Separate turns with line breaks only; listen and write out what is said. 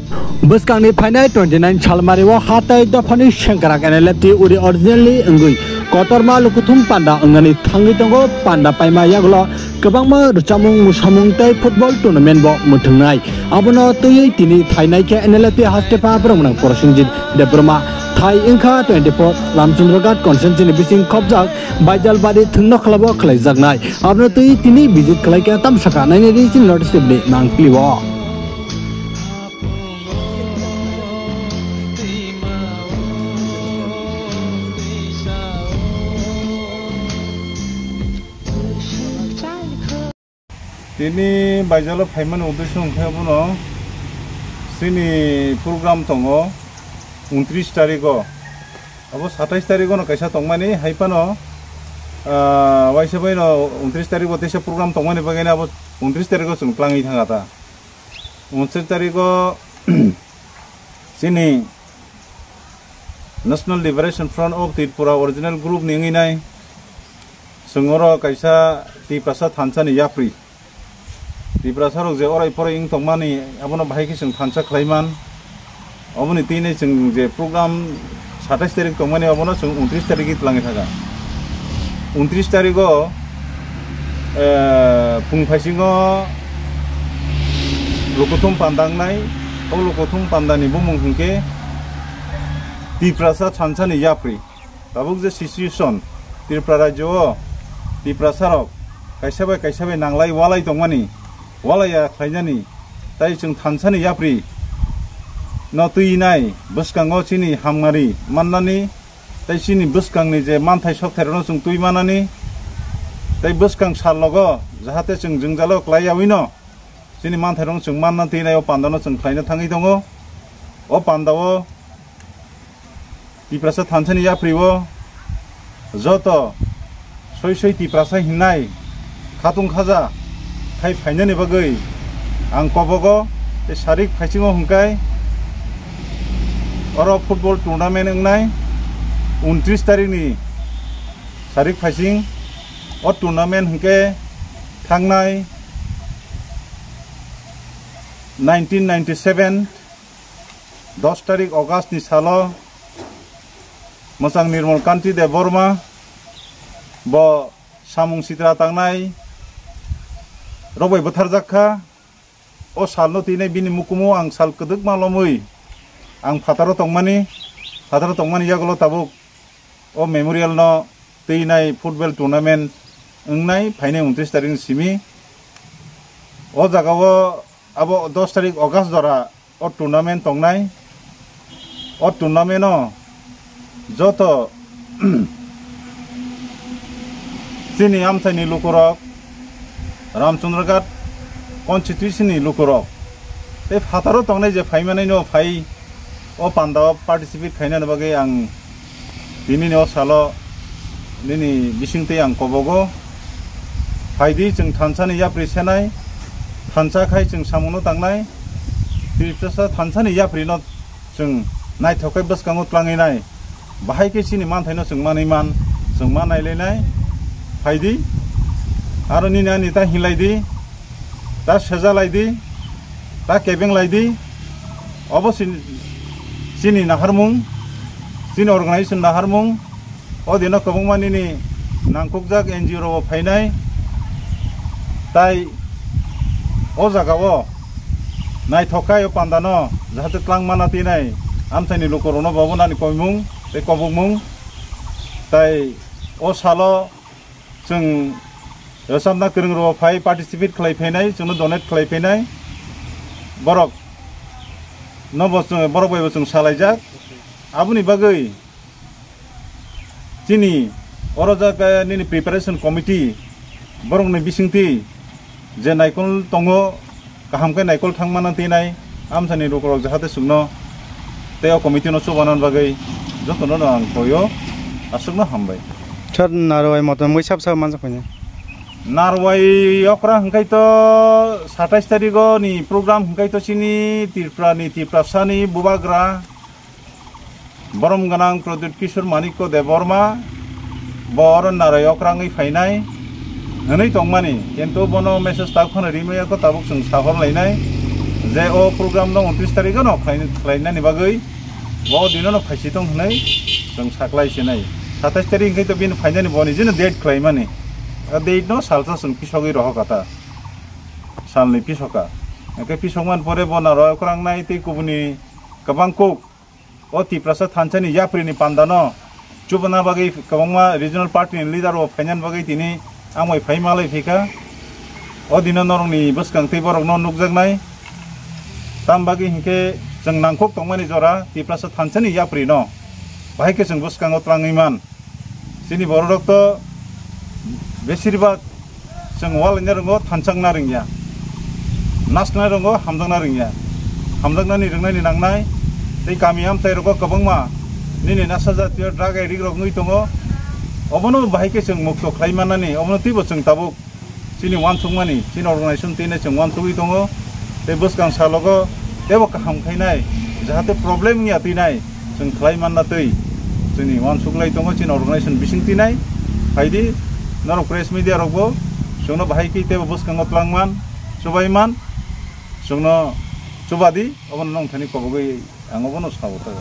Buskangni Pine 29 Chalmariwa Hata Dafani Shankarak and Lefty Uri originally Ngui. Kotorma Lukutum Panda Angani Tangitongo Panda Paima Yagla Kabama Ruchamung Musamung Tai football tournament bo Mutungai. Abono Tuyi Tini Tainaka and Lefty Hastepa Bromana Poroshinjin de Broma. Thai Inka 24 Ramchandragat Constantine Bising Kopjak Bajal Badi Thunno Klabo Klaizagnai. Abno Tuyi Tini visit Klaika Tam Saka 9 region noticeably Nangpliwa.
Ini bajalo payment uddesho hingkabuno sini program tongo 29 tariko abo 27 tariko no kaisa tongmani haipano waisabai no 29 tariko tesa program tongmani bagani abo 29 tariko sung plangi thangata 29 tariko sini National Liberation Front of Tripura original group ninginai sungoro kaisa ti prasad thansani yapri Tripura sarok je orai pore ing tongmani abono bahai sung thansa khlaiman aboni tine sung je program 27 tarik tongmani abono sung 29 tarik tlangi thaga 29 tariko pung phaisingo lokothum pandangnai o lokothum pandani bumung hingke Tripura sa thansani yapri tabuk je situation Tripura rajyo Tripura sarok kaisabai nanglai walai tongmani walaya khlainani tai chung thansani yapri no tuinai buskango chini hamngari mannani tai chini buskangni je manthai sokthairono chung tuimanani tai buskang sallogo jahate chung jungjalo klaiyawino chini manthairong chung manna tinai o pandano chung khlaina thangi dongo o pandao Tripura thansani yapriwo joto soi Tripura hinai khatung khaja Thai finance bagai ang kobogo te sarik phaichingo hungkai oro football tournament engnai 29 tarik ni sarik phaicing o tournament hungke thangnai 1997 10 tarik August ni salo Mosang Nirmal Kanti de Burma bo samung sitra tangnai Robai Butharjakha o salno tine bini mukumu ang sal keduk malomui ang fataro tongmani yagolo tabuk o memorial no teinai football tournament engnai phaine 29 tarik simi o jagao abo 10 tarik August dora o tournament tongnai o tournament no joto sini amsani lukurok Ramchandragat constitution ni lukurok te fataro tongnai je phaimani no phai o panda participate khaina bagai ang dini no salo nini bisingte ang kobogo phaidi chung thansani yapri senai thansa khai chung samuno tangnai Tripura thansani yapri no chung nai thokai baskango tlangai nai bahai ke chini man thaino chung manaiman chung manai lenai phaidi Aro nini ani ta hilai di, ta seja lai di, ta kebeng lai di, obo sini naharmung, sini organization naharmung, o dino kabungman ini nangkukjak NGO ro phainai, tai o jagao nai thokai o pandano jahate tlang manati nai amthani lokorono babonani koimung, te kobungmung, tai o salo chung Samna kereng ro phai participate khlai phainai chungno donate khlai phainai borok no bosung borok bai bosung salaijak abuni bagai chini oroja nini preparation committee borok ni bisingti je naikol tongo kahamkai naikol thangmana tinai amsani rokorok jahate sungno teo committee no subanan bagai jotono no ang koyo asugno hambai
chad naroi motom goi sab manjak phainya
Narwai okra hingkai to 27 tariko ni program hingkai to sini Tripura sani bubagra borom ganang Pradut Kishore Maniko Deborma bor narai okra ngai phainai ngai tongmani kento bono message ta khona rimaya ko tabuk sung sahor lainai J O program dong 29 tarikh no khlainani bagui bo dino no phaisi tong hnai जों साख्लाय सिनाय 27 तारिख है तो बिन फाइनानि बनि जिनो date खालामनानै date न salsa जों पिसगै रह कथा सालनि पिसका एके पिसकमान परे बना रय खरांनाय तै कुबुनि गोबां को ओ तिप्रासा थानसानि याप्रिनि पान्दानो चुबना बागै गोबांमा रिजनल पार्टीनि लिडार अफ फाइनान बागै तिनि आमै फाइमालै फेका ओ दिनो नरंनि बसकां तै बरक न नुकजागनाय ताम बागै हिके जों नांखक तंमानि जरा तिप्रासा थानसानि याप्रि न भाई के जों बसकांगो त्राङैमान जोंनि बर' रक्त बेसिरभाग जों वालैनो रोंगौ थानसांना रोंगिया नाचना रोंगौ हामदांना रोंगिया हामदांनानि रोंनायनि नांनाय दै गामि आमसाय रगौ गोबांमा निनि नासा जातीय ड्राग एडिक्ट रग नुइ दङ अबनो भाई के जों मुक्त खालामनानै अबनो तिबो जों ताबो जोंनि वानसुंमानि जोंनि अर्गानाइजेसन तिने जों वानसुगै दङ बे बसकां सालगो देबो खामखायनाय जाहाथे प्रब्लेम निया तिनाय जों खालामना तै जोंनि वानसुगलाय दङ जोंनि अर्गानाइजेसन बिसिंतिनाय बायदि नर प्रेस मिडिया रगबो जोंनो भाई के तेबो बसकांगो त्रांमान सुबायमान जोंनो सुबादि अबनो नंथानि कबगै आङोबो न सावता